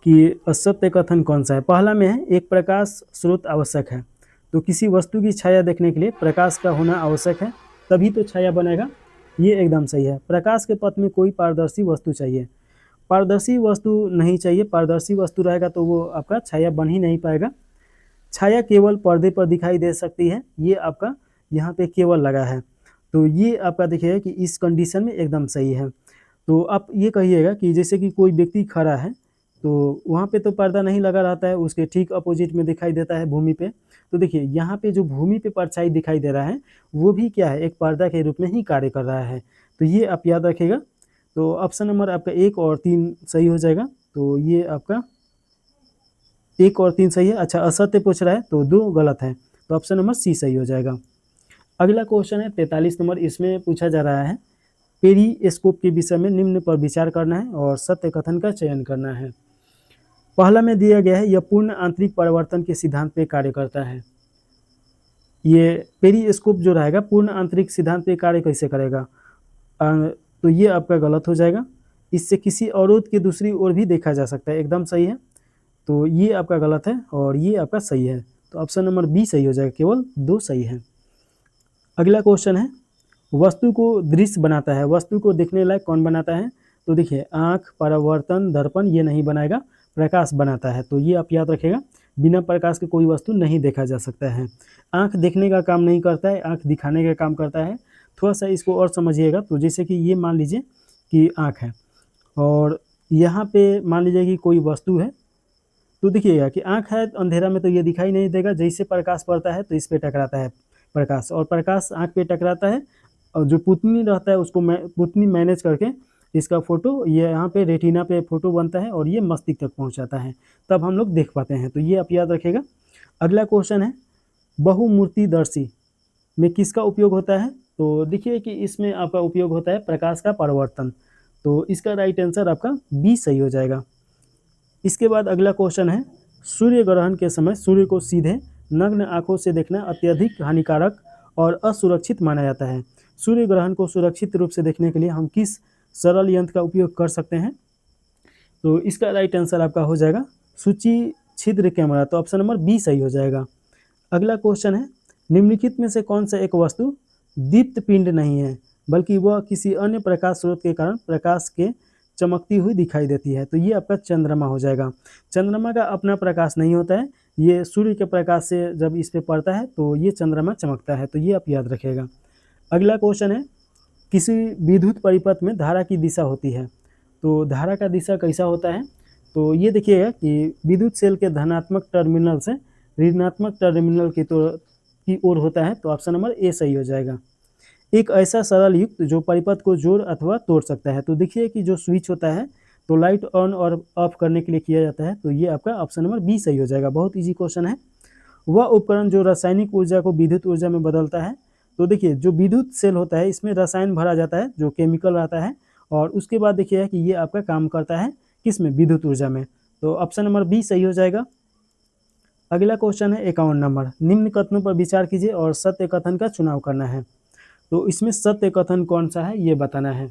कि असत्य कथन कौन सा है। पहला में है एक प्रकाश स्रोत आवश्यक है। तो किसी वस्तु की छाया देखने के लिए प्रकाश का होना आवश्यक है, तभी तो छाया बनेगा। ये एकदम सही है। प्रकाश के पथ में कोई पारदर्शी वस्तु चाहिए। पारदर्शी वस्तु नहीं चाहिए। पारदर्शी वस्तु रहेगा तो वो आपका छाया बन ही नहीं पाएगा। छाया केवल पर्दे पर दिखाई दे सकती है। ये आपका यहाँ पे केवल लगा है, तो ये आपका देखिएगा कि इस कंडीशन में एकदम सही है। तो आप ये कहिएगा कि जैसे कि कोई व्यक्ति खड़ा है तो वहाँ पे तो पर्दा नहीं लगा रहता है, उसके ठीक अपोजिट में दिखाई देता है भूमि पे। तो देखिए यहाँ पे जो भूमि पे परछाई दिखाई दे रहा है वो भी क्या है, एक पर्दा के रूप में ही कार्य कर रहा है। तो ये आप याद रखिएगा। तो ऑप्शन नंबर आपका 1 और 3 सही हो जाएगा। तो ये आपका 1 और 3 सही है। अच्छा, असत्य पूछ रहा है तो 2 गलत है, तो ऑप्शन नंबर सी सही हो जाएगा। अगला क्वेश्चन है 43 नंबर। इसमें पूछा जा रहा है पेरिस्कोप के विषय में निम्न पर विचार करना है और सत्य कथन का चयन करना है। पहला में दिया गया है यह पूर्ण आंतरिक परिवर्तन के सिद्धांत पे कार्य करता है। ये पेरिस्कोप जो रहेगा पूर्ण आंतरिक सिद्धांत पे कार्य कैसे करेगा, तो ये आपका गलत हो जाएगा। इससे किसी अवरोध की दूसरी ओर भी देखा जा सकता है, एकदम सही है। तो ये आपका गलत है और ये आपका सही है। तो ऑप्शन नंबर बी सही हो जाएगा, केवल 2 सही है। अगला क्वेश्चन है वस्तु को दृश्य बनाता है, वस्तु को देखने लायक कौन बनाता है। तो देखिए आँख, परावर्तन, दर्पण ये नहीं बनाएगा, प्रकाश बनाता है। तो ये आप याद रखिएगा, बिना प्रकाश के कोई वस्तु नहीं देखा जा सकता है। आँख देखने का काम नहीं करता है, आँख दिखाने का काम करता है। थोड़ा सा इसको और समझिएगा। तो जैसे कि ये मान लीजिए कि आँख है और यहाँ पे मान लीजिए कि कोई वस्तु है। तो देखिएगा कि आँख है अंधेरा में तो ये दिखाई नहीं देगा, जैसे प्रकाश पड़ता है तो इस पे टकराता है प्रकाश, और प्रकाश आँख पे टकराता है और जो पुतनी रहता है उसको पुतनी मैनेज करके इसका फोटो ये यहाँ पे रेटिना पे फोटो बनता है और ये मस्तिष्क तक पहुँचाता है, तब हम लोग देख पाते हैं। तो ये आप याद रखिएगा। अगला क्वेश्चन है बहुमूर्तिदर्शी में किसका उपयोग होता है। तो देखिए कि इसमें आपका उपयोग होता है प्रकाश का परावर्तन। तो इसका राइट आंसर आपका बी सही हो जाएगा। इसके बाद अगला क्वेश्चन है सूर्य ग्रहण के समय सूर्य को सीधे नग्न आंखों से देखना अत्यधिक हानिकारक और असुरक्षित माना जाता है। सूर्य ग्रहण को सुरक्षित रूप से देखने के लिए हम किस सरल यंत्र का उपयोग कर सकते हैं। तो इसका राइट आंसर आपका हो जाएगा सूची छिद्र कैमरा। तो ऑप्शन नंबर बी सही हो जाएगा। अगला क्वेश्चन है निम्नलिखित में से कौन सा एक वस्तु दीप्त पिंड नहीं है बल्कि वह किसी अन्य प्रकाश स्रोत के कारण प्रकाश के चमकती हुई दिखाई देती है। तो ये आपका चंद्रमा हो जाएगा। चंद्रमा का अपना प्रकाश नहीं होता है, ये सूर्य के प्रकाश से जब इस पे पड़ता है तो ये चंद्रमा चमकता है। तो ये आप याद रखिएगा। अगला क्वेश्चन है किसी विद्युत परिपथ में धारा की दिशा होती है। तो धारा का दिशा कैसा होता है। तो ये देखिएगा कि विद्युत सेल के धनात्मक टर्मिनल से ऋणात्मक टर्मिनल की ओर होता है। तो ऑप्शन नंबर ए सही हो जाएगा। एक ऐसा सरल युक्त जो परिपथ को जोड़ अथवा तोड़ सकता है। तो देखिए कि जो स्विच होता है तो लाइट ऑन और ऑफ करने के लिए किया जाता है। तो ये आपका ऑप्शन नंबर बी सही हो जाएगा। बहुत इजी क्वेश्चन है। वह उपकरण जो रासायनिक ऊर्जा को विद्युत ऊर्जा में बदलता है। तो देखिए जो विद्युत सेल होता है इसमें रसायन भरा जाता है जो केमिकल रहता है, और उसके बाद देखिए कि ये आपका काम करता है किसमें, विद्युत ऊर्जा में। तो ऑप्शन नंबर बी सही हो जाएगा। अगला क्वेश्चन है 51 नंबर। निम्न कथनों पर विचार कीजिए और सत्य कथन का चुनाव करना है। तो इसमें सत्य कथन कौन सा है ये बताना है।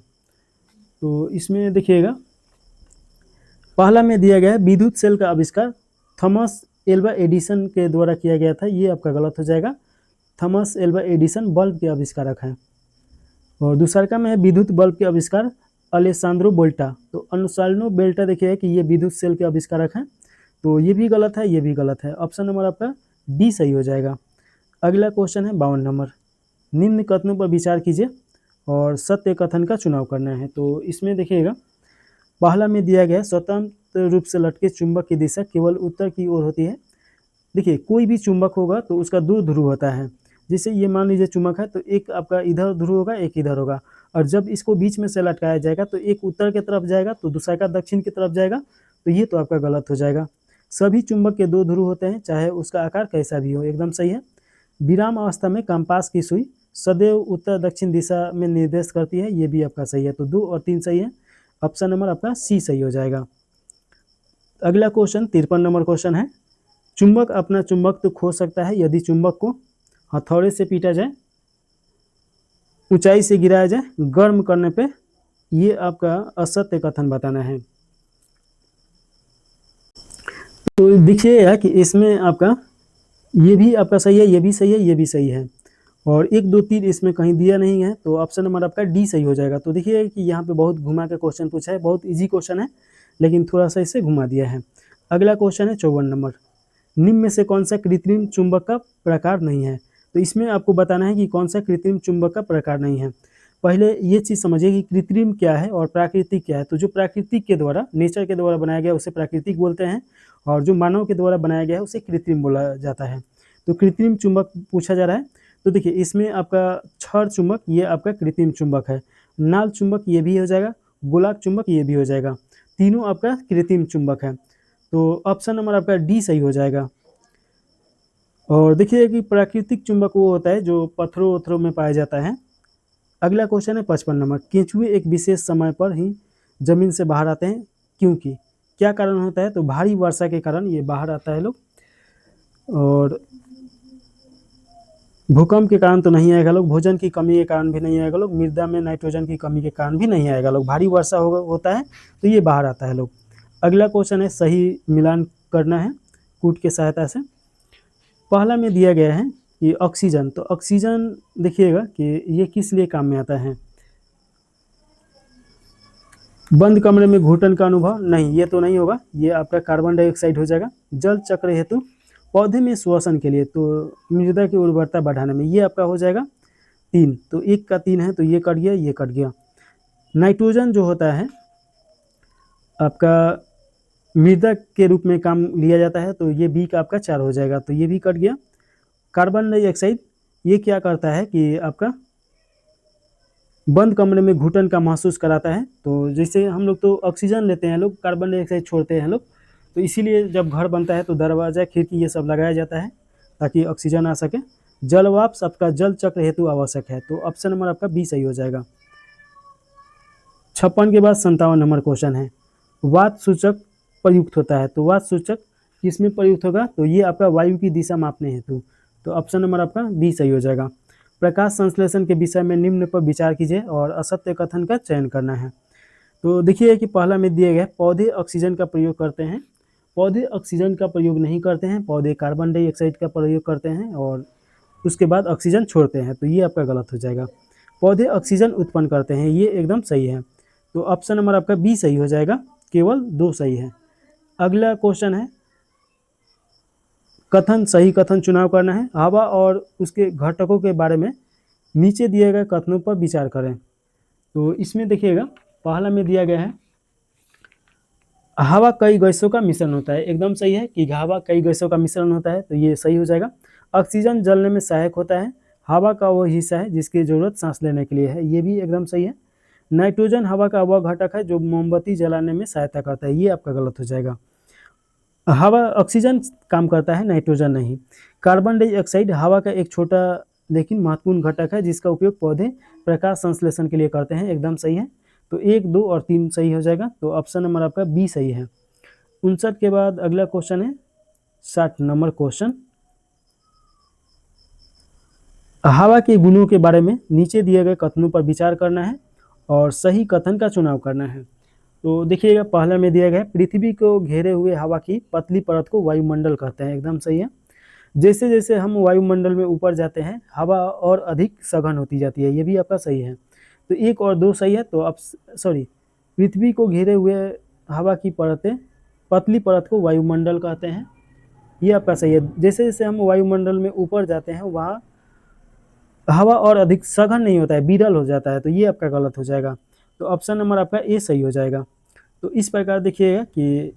तो इसमें देखिएगा पहला में दिया गया है विद्युत सेल का आविष्कार थॉमस एल्वा एडिसन के द्वारा किया गया था। ये आपका गलत हो जाएगा। थॉमस एल्वा एडिसन बल्ब के आविष्कारक हैं। और दूसरा का में है विद्युत बल्ब के आविष्कार अलेसांद्रो बोल्टा। तो अनुसाल्नो बेल्टा देखिए कि ये विद्युत सेल के आविष्कारक हैं। तो ये भी गलत है, ये भी गलत है। ऑप्शन नंबर आपका डी सही हो जाएगा। अगला क्वेश्चन है 52 नंबर। निम्न कथनों पर विचार कीजिए और सत्य कथन का चुनाव करना है। तो इसमें देखिएगा पहला में दिया गया स्वतंत्र रूप से लटके चुंबक की दिशा केवल उत्तर की ओर होती है। देखिए कोई भी चुंबक होगा तो उसका 2 ध्रुव होता है। जैसे ये मान लीजिए चुंबक है तो एक आपका इधर ध्रुव होगा, एक इधर होगा, और जब इसको बीच में से लटकाया जाएगा तो एक उत्तर की तरफ जाएगा तो दूसरा का दक्षिण की तरफ जाएगा। तो ये तो आपका गलत हो जाएगा। सभी चुंबक के 2 ध्रुव होते हैं चाहे उसका आकार कैसा भी हो, एकदम सही है। विराम अवस्था में कंपास की सुई सदैव उत्तर दक्षिण दिशा में निर्देश करती है। ये भी आपका सही है। तो 2 और 3 सही है। ऑप्शन नंबर आपका सी सही हो जाएगा। अगला क्वेश्चन 53 नंबर क्वेश्चन है चुंबक अपना चुंबक तो खो सकता है यदि चुंबक को हथौड़े से पीटा जाए, ऊंचाई से गिराया जाए, गर्म करने पे। ये आपका असत्य कथन बताना है। तो देखिएगा कि इसमें आपका ये भी आपका सही है, ये भी सही है, ये भी सही है, और 1, 2, 3 इसमें कहीं दिया नहीं है, तो ऑप्शन नंबर आपका डी सही हो जाएगा। तो देखिए कि यहाँ पे बहुत घुमा के क्वेश्चन पूछा है, बहुत ईजी क्वेश्चन है, लेकिन थोड़ा सा इसे घुमा दिया है। अगला क्वेश्चन है 54 नंबर, निम्न में से कौन सा कृत्रिम चुंबक का प्रकार नहीं है? तो इसमें आपको बताना है कि कौन सा कृत्रिम चुंबक का प्रकार नहीं है। पहले ये चीज़ समझिए कि कृत्रिम क्या है और प्राकृतिक क्या है। तो जो प्राकृतिक के द्वारा, नेचर के द्वारा बनाया गया उसे प्राकृतिक बोलते हैं, और जो मानव के द्वारा बनाया गया है उसे कृत्रिम बोला जाता है। तो कृत्रिम चुंबक पूछा जा रहा है, तो देखिए इसमें आपका छड़ चुंबक ये आपका कृत्रिम चुंबक है, नाल चुंबक ये भी हो जाएगा, गोलाक चुंबक ये भी हो जाएगा, तीनों आपका कृत्रिम चुंबक है। तो ऑप्शन नंबर आपका डी सही हो जाएगा। और देखिए कि प्राकृतिक चुंबक वो होता है जो पत्थरों वत्थरों में पाया जाता है। अगला क्वेश्चन है 55 नंबर, केंचुए एक विशेष समय पर ही जमीन से बाहर आते हैं, क्योंकि क्या कारण होता है? तो भारी वर्षा के कारण ये बाहर आता है लोग, और भूकंप के कारण तो नहीं आएगा लोग, भोजन की कमी के कारण भी नहीं आएगा लोग, मृदा में नाइट्रोजन की कमी के कारण भी नहीं आएगा लोग, भारी वर्षा होता है तो ये बाहर आता है लोग। अगला क्वेश्चन है सही मिलान करना है कूट की सहायता से। पहला में दिया गया है कि ऑक्सीजन, तो ऑक्सीजन देखिएगा कि ये किस लिए काम में आता है? बंद कमरे में घुटन का अनुभव, नहीं ये तो नहीं होगा, ये आपका कार्बन डाइऑक्साइड हो जाएगा। जल चक्र हेतु, पौधे में श्वसन के लिए, तो मृदा की उर्वरता बढ़ाने में, ये आपका हो जाएगा 3, तो 1 का 3 है तो ये कट गया, ये कट गया। नाइट्रोजन जो होता है आपका मृदा के रूप में काम लिया जाता है, तो ये बी का आपका 4 हो जाएगा, तो ये भी कट गया। कार्बन डाइऑक्साइड ये क्या करता है कि आपका बंद कमरे में घुटन का महसूस कराता है, तो जैसे हम लोग तो ऑक्सीजन लेते हैं लोग, कार्बन डाइऑक्साइड छोड़ते हैं लोग, तो इसीलिए जब घर बनता है तो दरवाजा खिड़की ये सब लगाया जाता है ताकि ऑक्सीजन आ सके। जलवाष्प आपका जल चक्र हेतु आवश्यक है, तो ऑप्शन नंबर आपका बी सही हो जाएगा। 56 के बाद 57 नंबर क्वेश्चन है, वात सूचक प्रयुक्त होता है, तो वात सूचक किसमें प्रयुक्त होगा? तो ये आपका वायु की दिशा मापने हेतु, तो ऑप्शन नंबर आपका बी सही हो जाएगा। प्रकाश संश्लेषण के विषय में निम्न पर विचार कीजिए और असत्य कथन का चयन करना है। तो देखिए कि पहला में दिया गया पौधे ऑक्सीजन का प्रयोग करते हैं, पौधे ऑक्सीजन का प्रयोग नहीं करते हैं, पौधे कार्बन डाइऑक्साइड का प्रयोग करते हैं और उसके बाद ऑक्सीजन छोड़ते हैं, तो ये आपका गलत हो जाएगा। पौधे ऑक्सीजन उत्पन्न करते हैं, ये एकदम सही है, तो ऑप्शन नंबर आपका बी सही हो जाएगा, केवल 2 सही है। अगला क्वेश्चन है कथन, सही कथन चुनाव करना है। हवा और उसके घटकों के बारे में नीचे दिए गए कथनों पर विचार करें। तो इसमें देखिएगा पहला में दिया गया है हवा कई गैसों का मिश्रण होता है, एकदम सही है कि हवा कई गैसों का मिश्रण होता है, तो ये सही हो जाएगा। ऑक्सीजन जलने में सहायक होता है, हवा का वो हिस्सा है जिसकी जरूरत सांस लेने के लिए है, ये भी एकदम सही है। नाइट्रोजन हवा का वह घटक है जो मोमबत्ती जलाने में सहायता करता है, ये आपका गलत हो जाएगा। हवा ऑक्सीजन काम करता है, नाइट्रोजन नहीं। कार्बन डाइऑक्साइड हवा का एक छोटा लेकिन महत्वपूर्ण घटक है जिसका उपयोग पौधे प्रकाश संश्लेषण के लिए करते हैं, एकदम सही है। तो 1, 2 और 3 सही हो जाएगा, तो ऑप्शन नंबर आपका बी सही है। 59 के बाद अगला क्वेश्चन है 60 नंबर क्वेश्चन, हवा के गुणों के बारे में नीचे दिए गए कथनों पर विचार करना है और सही कथन का चुनाव करना है। तो देखिएगा पहला में दिया गया है पृथ्वी को घेरे हुए हवा की पतली परत को वायुमंडल कहते हैं, एकदम सही है। जैसे जैसे हम वायुमंडल में ऊपर जाते हैं हवा और अधिक सघन होती जाती है, ये भी आपका सही है। तो 1 और 2 सही है, तो अब पृथ्वी को घेरे हुए हवा की परतें, पतली परत को वायुमंडल कहते हैं, ये आपका सही है। जैसे जैसे हम वायुमंडल में ऊपर जाते हैं वहाँ हवा और अधिक सघन नहीं होता है, विरल हो जाता है, तो ये आपका गलत हो जाएगा। तो ऑप्शन नंबर आपका ए सही हो जाएगा। तो इस प्रकार देखिएगा कि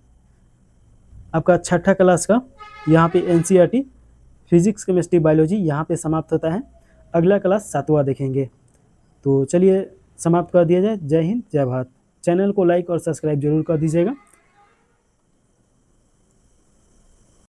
आपका 6ठा क्लास का यहाँ पे एनसीईआरटी फिजिक्स केमिस्ट्री बायोलॉजी यहाँ पे समाप्त होता है। अगला क्लास 7वां देखेंगे। तो चलिए समाप्त कर दिया जाए। जय हिंद, जय भारत। चैनल को लाइक और सब्सक्राइब जरूर कर दीजिएगा।